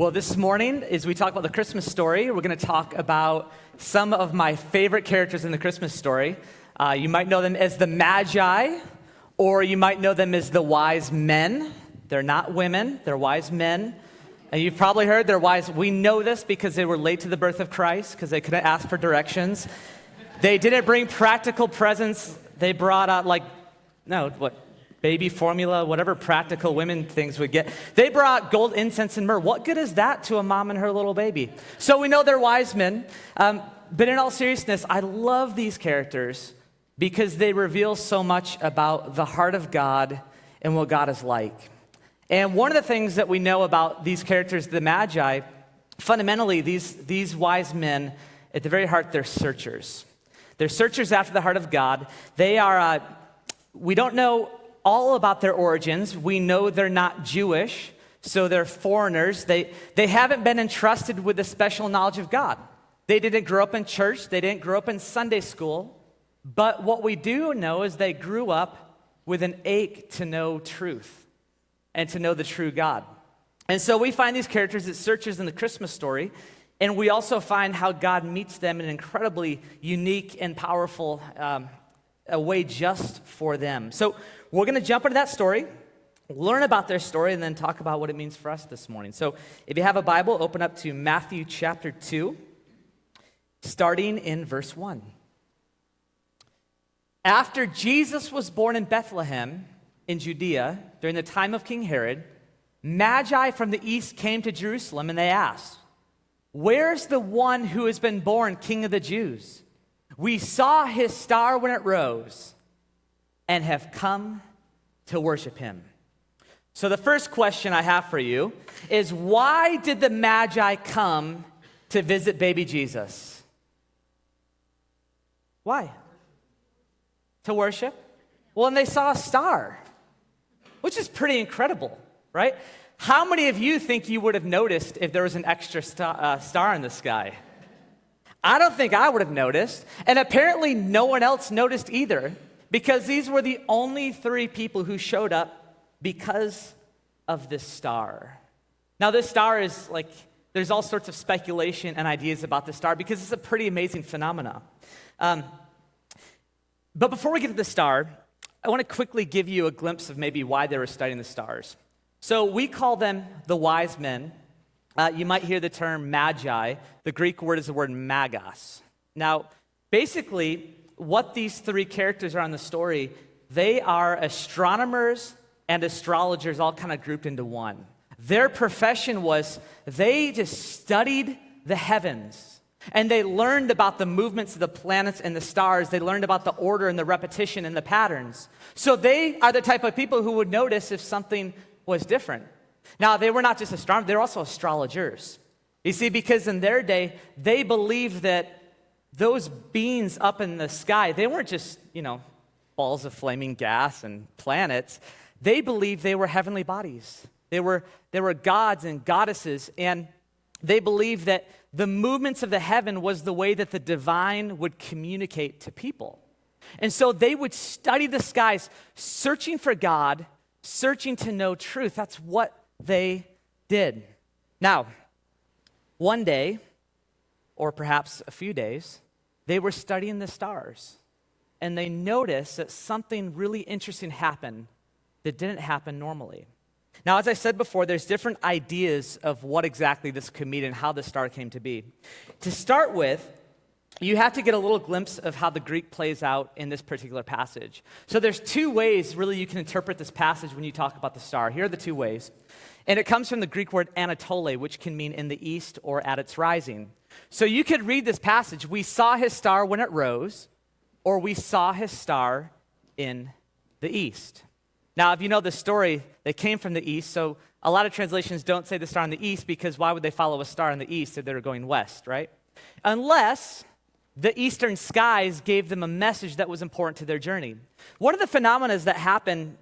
Well, this morning, as we talk about the Christmas story, we're going to talk about some of my favorite characters in the Christmas story. You might know them as the Magi, or you might know them as the wise men. They're not women, they're wise men. And you've probably heard they're wise. We know this because they were late to the birth of Christ, because they couldn't ask for directions. They didn't bring practical presents. They brought out, baby formula, whatever practical women things would get. They brought gold, incense, and myrrh. What good is that to a mom and her little baby? So we know they're wise men. But in all seriousness, I love these characters because they reveal so much about the heart of God and what God is like. And one of the things that we know about these characters, the Magi, fundamentally, these wise men, at the very heart, they're searchers. They're searchers after the heart of God. They are, we don't know all about their origins. We know they're not Jewish, so they're foreigners. They haven't been entrusted with a special knowledge of God. They didn't grow up in church. They didn't grow up in Sunday school. But what we do know is they grew up with an ache to know truth and to know the true God. And so we find these characters as searchers in the Christmas story, and we also find how God meets them in an incredibly unique and powerful a way just for them. So we're going to jump into that story, learn about their story, and then talk about what it means for us this morning. So if you have a Bible, open up to Matthew chapter 2, starting in verse 1. After Jesus was born in Bethlehem in Judea during the time of King Herod, Magi from the east came to Jerusalem, and they asked, "Where's the one who has been born King of the Jews? We saw his star when it rose and have come to worship him." So the first question I have for you is, why did the Magi come to visit baby Jesus? Why? To worship? Well, and they saw a star, which is pretty incredible, right? How many of you think you would have noticed if there was an extra star in the sky? I don't think I would have noticed, and apparently no one else noticed either, because these were the only three people who showed up because of this star. Now, this star is there's all sorts of speculation and ideas about this star because it's a pretty amazing phenomenon. But before we get to the star, I want to quickly give you a glimpse of maybe why they were studying the stars. So we call them the wise men. You might hear the term magi. The Greek word is the word magos. Now, basically, what these three characters are in the story, they are astronomers and astrologers all kind of grouped into one. Their profession was they just studied the heavens. And they learned about the movements of the planets and the stars. They learned about the order and the repetition and the patterns. So they are the type of people who would notice if something was different. Now, they were not just astronomers, they were also astrologers. You see, because in their day, they believed that those beings up in the sky, they weren't just, balls of flaming gas and planets. They believed they were heavenly bodies. They were gods and goddesses, and they believed that the movements of the heaven was the way that the divine would communicate to people. And so they would study the skies, searching for God, searching to know truth. That's what they did. Now, one day, or perhaps a few days, they were studying the stars, and they noticed that something really interesting happened that didn't happen normally. Now, as I said before, there's different ideas of what exactly this could mean and how the star came to be. To start with, you have to get a little glimpse of how the Greek plays out in this particular passage. So there's two ways, really, you can interpret this passage when you talk about the star. Here are the two ways. And it comes from the Greek word Anatole, which can mean in the east or at its rising. So you could read this passage, we saw his star when it rose, or we saw his star in the east. Now, if you know the story, they came from the east, so a lot of translations don't say the star in the east because why would they follow a star in the east if they were going west, right? Unless the eastern skies gave them a message that was important to their journey. One of the phenomena that happen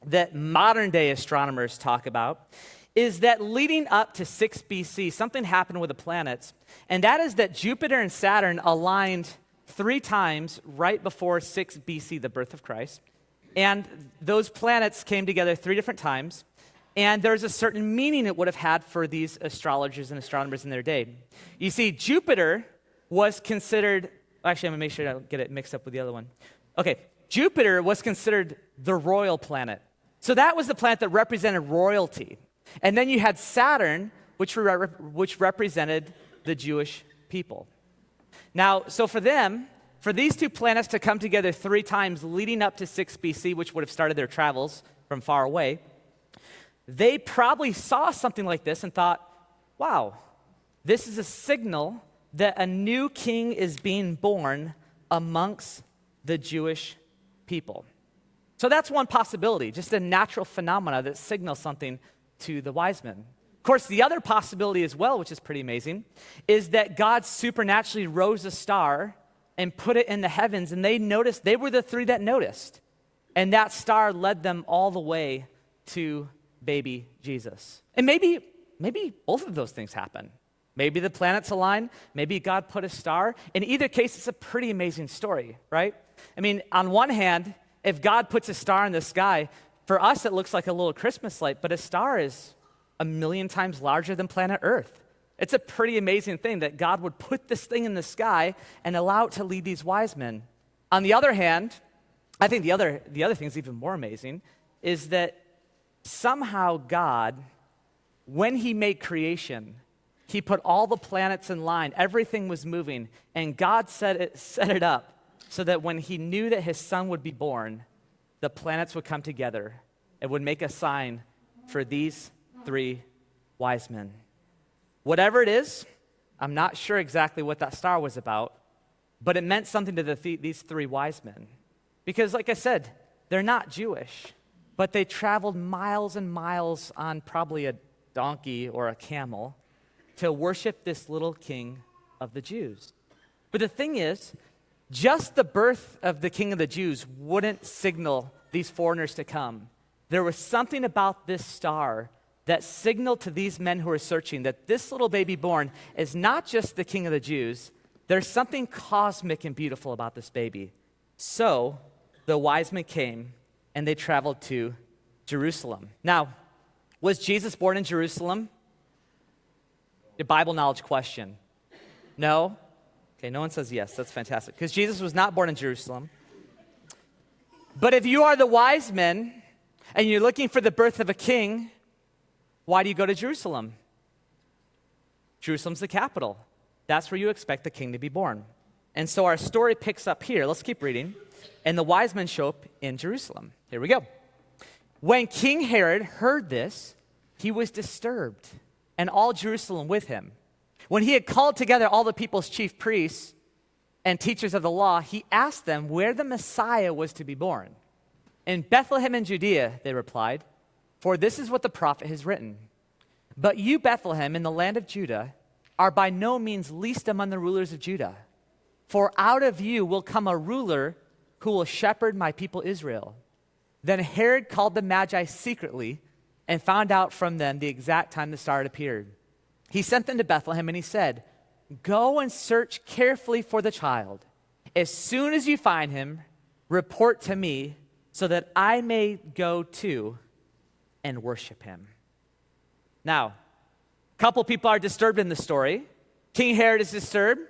that modern-day astronomers talk about is that leading up to 6 BC, something happened with the planets, and that is that Jupiter and Saturn aligned 3 times right before 6 BC, the birth of Christ. And those planets came together 3 different times, and there's a certain meaning it would have had for these astrologers and astronomers in their day. You see, Jupiter was considered, actually, I'm going to make sure I don't get it mixed up with the other one. Okay, Jupiter was considered the royal planet. So that was the planet that represented royalty. And then you had Saturn, which represented the Jewish people. Now, so for them, for these two planets to come together 3 times leading up to 6 BC, which would have started their travels from far away, they probably saw something like this and thought, wow, this is a signal that a new king is being born amongst the Jewish people. So that's one possibility, just a natural phenomena that signals something to the wise men. Of course, the other possibility as well, which is pretty amazing, is that God supernaturally rose a star and put it in the heavens, and they were the 3 that noticed. And that star led them all the way to baby Jesus. And maybe both of those things happen. Maybe the planets align, maybe God put a star. In either case, it's a pretty amazing story, right? I mean, on one hand, if God puts a star in the sky, for us it looks like a little Christmas light, but a star is 1,000,000 times larger than planet Earth. It's a pretty amazing thing that God would put this thing in the sky and allow it to lead these wise men. On the other hand, I think the other thing is even more amazing, is that somehow God, when he made creation, he put all the planets in line, everything was moving, and God set it up so that when he knew that his son would be born, the planets would come together and would make a sign for these 3 wise men. Whatever it is, I'm not sure exactly what that star was about, but it meant something to these 3 wise men. Because like I said, they're not Jewish, but they traveled miles and miles on probably a donkey or a camel to worship this little king of the Jews. But the thing is, just the birth of the king of the Jews wouldn't signal these foreigners to come. There was something about this star that signaled to these men who were searching that this little baby born is not just the king of the Jews. There's something cosmic and beautiful about this baby. So the wise men came and they traveled to Jerusalem. Now, was Jesus born in Jerusalem? A Bible knowledge question. No? Okay, no one says yes. That's fantastic. Because Jesus was not born in Jerusalem. But if you are the wise men and you're looking for the birth of a king, why do you go to Jerusalem? Jerusalem's the capital. That's where you expect the king to be born. And so our story picks up here. Let's keep reading. And the wise men show up in Jerusalem. Here we go. When King Herod heard this, he was disturbed, and all Jerusalem with him. When he had called together all the people's chief priests and teachers of the law, he asked them where the Messiah was to be born. In Bethlehem in Judea, they replied, for this is what the prophet has written. But you, Bethlehem, in the land of Judah, are by no means least among the rulers of Judah. For out of you will come a ruler who will shepherd my people Israel. Then Herod called the Magi secretly and found out from them the exact time the star had appeared. He sent them to Bethlehem and he said, go and search carefully for the child. As soon as you find him, report to me so that I may go too and worship him. Now, a couple people are disturbed in the story. King Herod is disturbed,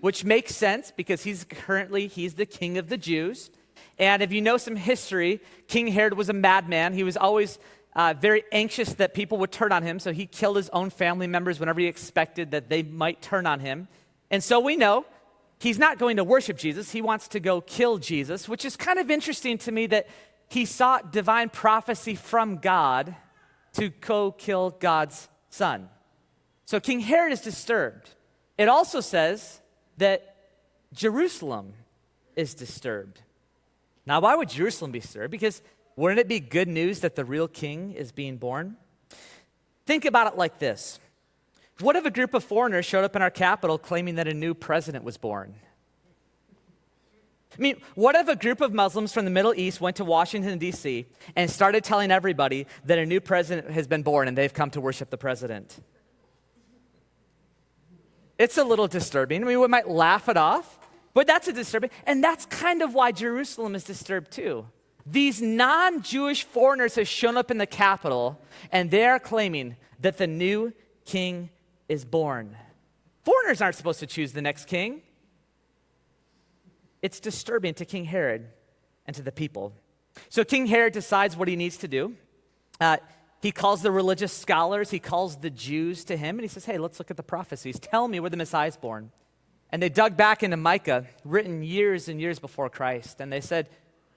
which makes sense because he's the king of the Jews. And if you know some history, King Herod was a madman. He was always very anxious that people would turn on him, so he killed his own family members whenever he expected that they might turn on him. And so we know he's not going to worship Jesus. He wants to go kill Jesus, which is kind of interesting to me that he sought divine prophecy from God to go kill God's son. So King Herod is disturbed. It also says that Jerusalem is disturbed. Now, why would Jerusalem be disturbed? Because wouldn't it be good news that the real king is being born? Think about it like this. What if a group of foreigners showed up in our capital claiming that a new president was born? I mean, what if a group of Muslims from the Middle East went to Washington, D.C. and started telling everybody that a new president has been born and they've come to worship the president? It's a little disturbing. I mean, we might laugh it off, but that's a disturbing. And that's kind of why Jerusalem is disturbed too. These non-Jewish foreigners have shown up in the capital, and they are claiming that the new king is born. Foreigners aren't supposed to choose the next king. It's disturbing to King Herod and to the people. So King Herod decides what he needs to do. He calls the religious scholars, he calls the Jews to him, and he says, hey, let's look at the prophecies. Tell me where the Messiah is born. And they dug back into Micah, written years and years before Christ, and they said,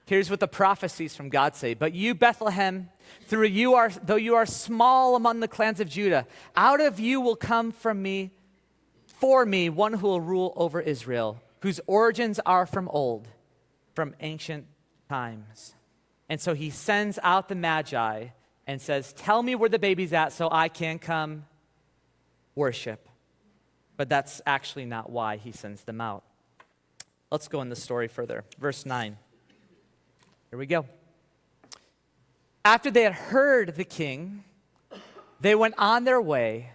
here's what the prophecies from God say. But you, Bethlehem, though you are small among the clans of Judah, out of you will come for me one who will rule over Israel, whose origins are from old, from ancient times. And so he sends out the Magi and says, tell me where the baby's at so I can come worship. But that's actually not why he sends them out. Let's go in the story further. Verse 9. Here we go. After they had heard the king, they went on their way,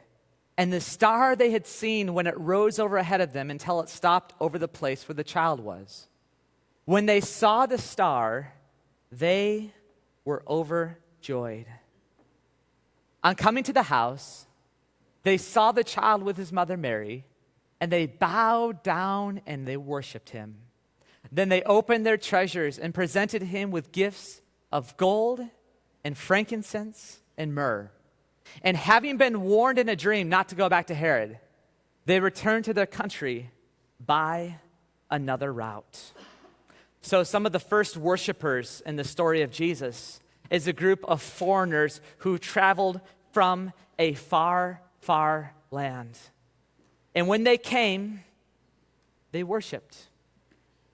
and the star they had seen when it rose over ahead of them until it stopped over the place where the child was. When they saw the star, they were overjoyed. On coming to the house, they saw the child with his mother Mary, and they bowed down and they worshiped him. Then they opened their treasures and presented him with gifts of gold and frankincense and myrrh. And having been warned in a dream not to go back to Herod, they returned to their country by another route. So some of the first worshipers in the story of Jesus is a group of foreigners who traveled from a far, far land. And when they came, they worshiped.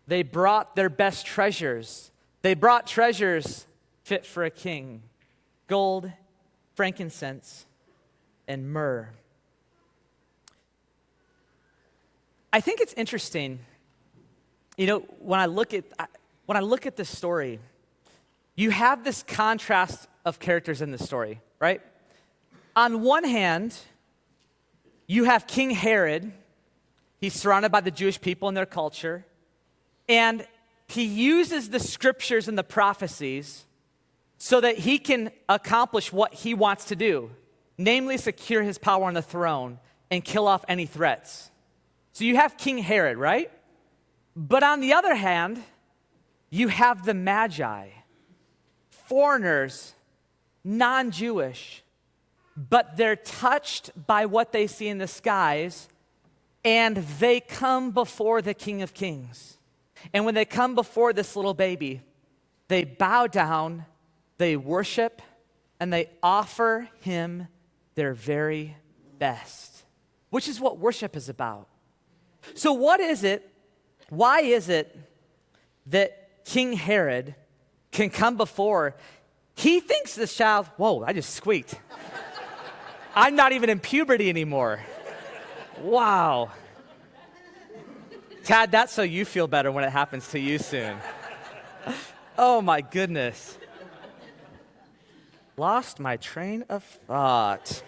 They brought their best treasures. They brought treasures fit for a king: gold, frankincense, and myrrh. I think it's interesting, when I look at this story, you have this contrast of characters in the story, right? On one hand, you have King Herod. He's surrounded by the Jewish people and their culture. And he uses the scriptures and the prophecies so that he can accomplish what he wants to do, namely secure his power on the throne and kill off any threats. So you have King Herod, right? But on the other hand, you have the Magi, foreigners, non-Jewish, but they're touched by what they see in the skies, and they come before the King of Kings. And when they come before this little baby, they bow down, they worship, and they offer him their very best, which is what worship is about. So why is it that King Herod can come before? He thinks this child, whoa, I just squeaked. I'm not even in puberty anymore. Wow. Tad, that's so you feel better when it happens to you soon. Oh my goodness. Lost my train of thought.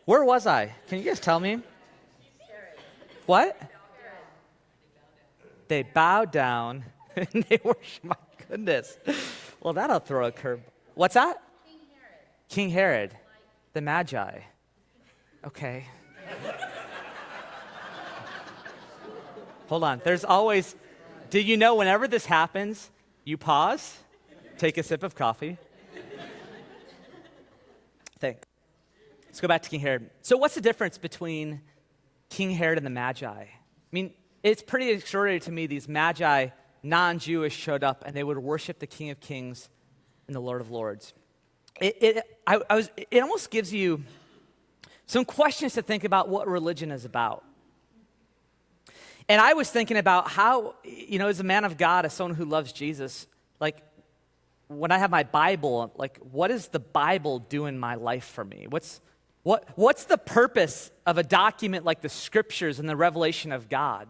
Where was I? Can you guys tell me? What? They bow down and they worship. My goodness. Well, that'll throw a curve. What's that? King Herod. The Magi. Okay. Hold on. There's always, did you know whenever this happens, you pause, take a sip of coffee, think. Let's go back to King Herod. So what's the difference between King Herod and the Magi? I mean, it's pretty extraordinary to me. These Magi, non-Jewish, showed up and they would worship the King of Kings and the Lord of Lords. It almost gives you some questions to think about what religion is about. And I was thinking about how, as a man of God, as someone who loves Jesus, like when I have my Bible, like what does the Bible do in my life for me? What's the purpose of a document like the Scriptures and the revelation of God?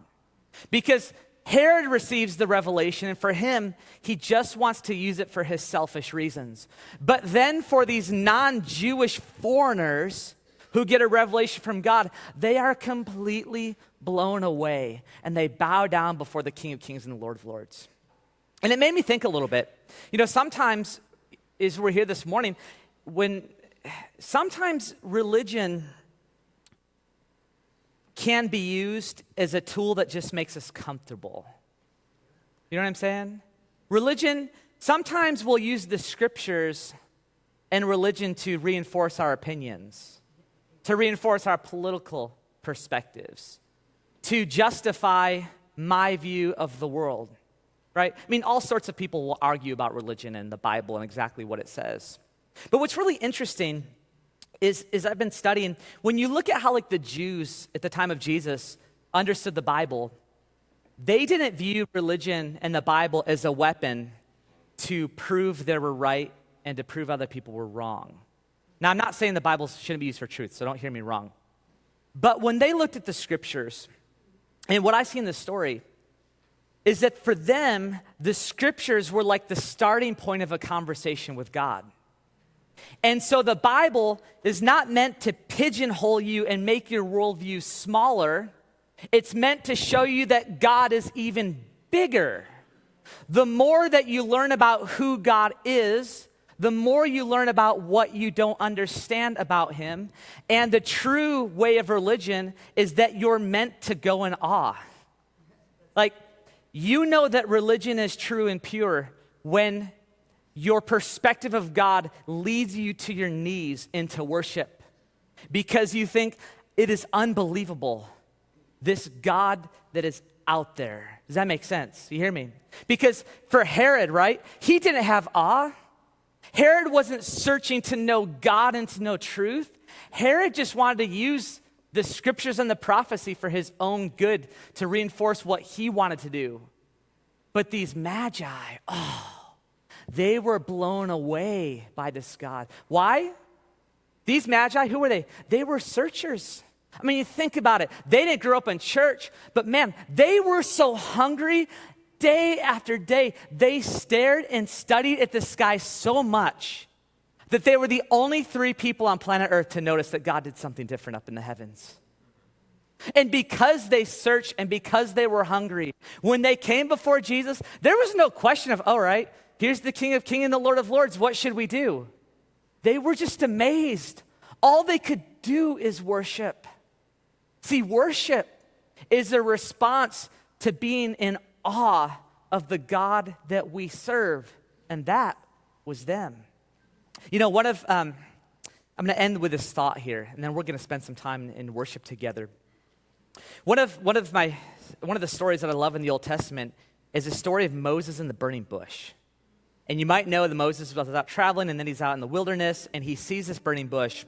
Because Herod receives the revelation, and for him, he just wants to use it for his selfish reasons. But then for these non-Jewish foreigners who get a revelation from God, they are completely blown away, and they bow down before the King of Kings and the Lord of Lords. And it made me think a little bit. Sometimes, as we're here this morning, sometimes religion can be used as a tool that just makes us comfortable. You know what I'm saying? Religion, sometimes we'll use the scriptures and religion to reinforce our opinions, to reinforce our political perspectives, to justify my view of the world, right? I mean, all sorts of people will argue about religion and the Bible and exactly what it says. But what's really interesting is I've been studying, when you look at how the Jews at the time of Jesus understood the Bible, they didn't view religion and the Bible as a weapon to prove they were right and to prove other people were wrong. Now, I'm not saying the Bible shouldn't be used for truth, so don't hear me wrong. But when they looked at the scriptures, and what I see in this story is that for them, the scriptures were like the starting point of a conversation with God. And so the Bible is not meant to pigeonhole you and make your worldview smaller. It's meant to show you that God is even bigger. The more that you learn about who God is, the more you learn about what you don't understand about him. And the true way of religion is that you're meant to go in awe. You know that religion is true and pure when your perspective of God leads you to your knees into worship because you think it is unbelievable, this God that is out there. Does that make sense? You hear me? Because for Herod, right, he didn't have awe. Herod wasn't searching to know God and to know truth. Herod just wanted to use the scriptures and the prophecy for his own good to reinforce what he wanted to do. But these magi, they were blown away by this God. Why? These magi, who were they? They were searchers. I mean, you think about it. They didn't grow up in church, but man, they were so hungry day after day. They stared and studied at the sky so much that they were the only 3 people on planet Earth to notice that God did something different up in the heavens. And because they searched and because they were hungry, when they came before Jesus, there was no question of, all right, here's the King of Kings and the Lord of Lords. What should we do? They were just amazed. All they could do is worship. See, worship is a response to being in awe of the God that we serve. And that was them. I'm going to end with this thought here, and then we're going to spend some time in worship together. One of the stories that I love in the Old Testament is the story of Moses and the burning bush. And you might know that Moses was out traveling, and then he's out in the wilderness, and he sees this burning bush.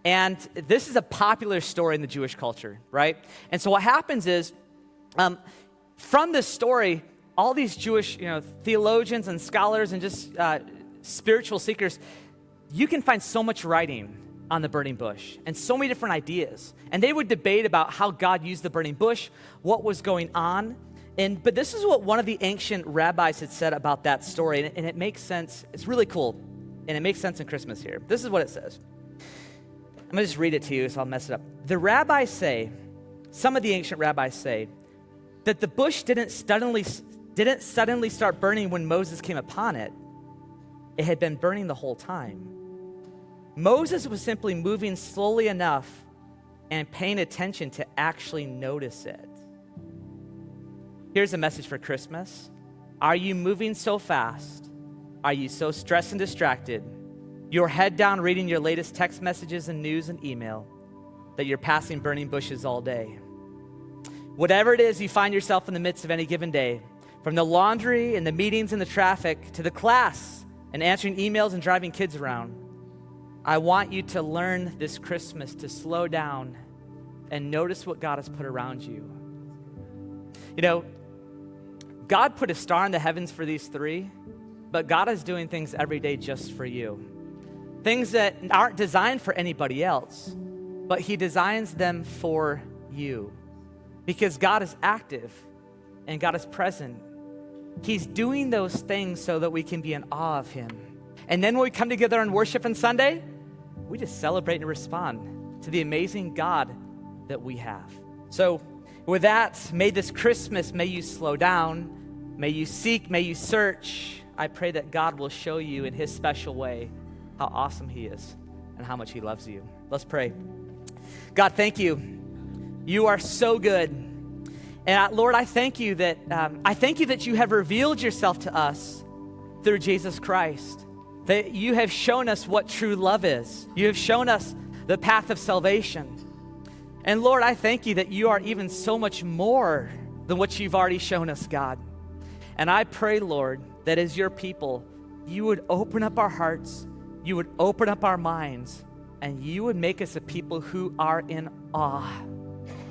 And this is a popular story in the Jewish culture, right? And so what happens is, from this story, all these Jewish theologians and scholars and just spiritual seekers, you can find so much writing on the burning bush and so many different ideas. And they would debate about how God used the burning bush, what was going on. But this is what one of the ancient rabbis had said about that story, and it makes sense. It's really cool, and it makes sense in Christmas here. This is what it says. I'm going to just read it to you, so I'll mess it up. Some of the ancient rabbis say, that the bush didn't suddenly start burning when Moses came upon it. It had been burning the whole time. Moses was simply moving slowly enough and paying attention to actually notice it. Here's a message for Christmas. Are you moving so fast? Are you so stressed and distracted? Your head down reading your latest text messages and news and email that you're passing burning bushes all day. Whatever it is you find yourself in the midst of any given day, from the laundry and the meetings and the traffic to the class and answering emails and driving kids around, I want you to learn this Christmas to slow down and notice what God has put around you. God put a star in the heavens for these 3, but God is doing things every day just for you. Things that aren't designed for anybody else, but he designs them for you. Because God is active and God is present. He's doing those things so that we can be in awe of him. And then when we come together on worship on Sunday, we just celebrate and respond to the amazing God that we have. So with that, may this Christmas, may you slow down, May you seek, may you search. I pray that God will show you in his special way how awesome he is and how much he loves you. Let's pray. God, thank you. You are so good. And Lord, I thank you that you have revealed yourself to us through Jesus Christ. That you have shown us what true love is. You have shown us the path of salvation. And Lord, I thank you that you are even so much more than what you've already shown us, God. And I pray, Lord, that as your people, you would open up our hearts, you would open up our minds, and you would make us a people who are in awe.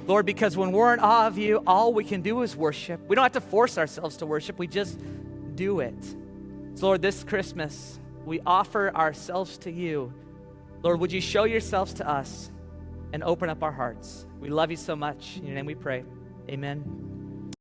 Lord, because when we're in awe of you, all we can do is worship. We don't have to force ourselves to worship. We just do it. So Lord, this Christmas, we offer ourselves to you. Lord, would you show yourselves to us and open up our hearts? We love you so much. In your name we pray. Amen.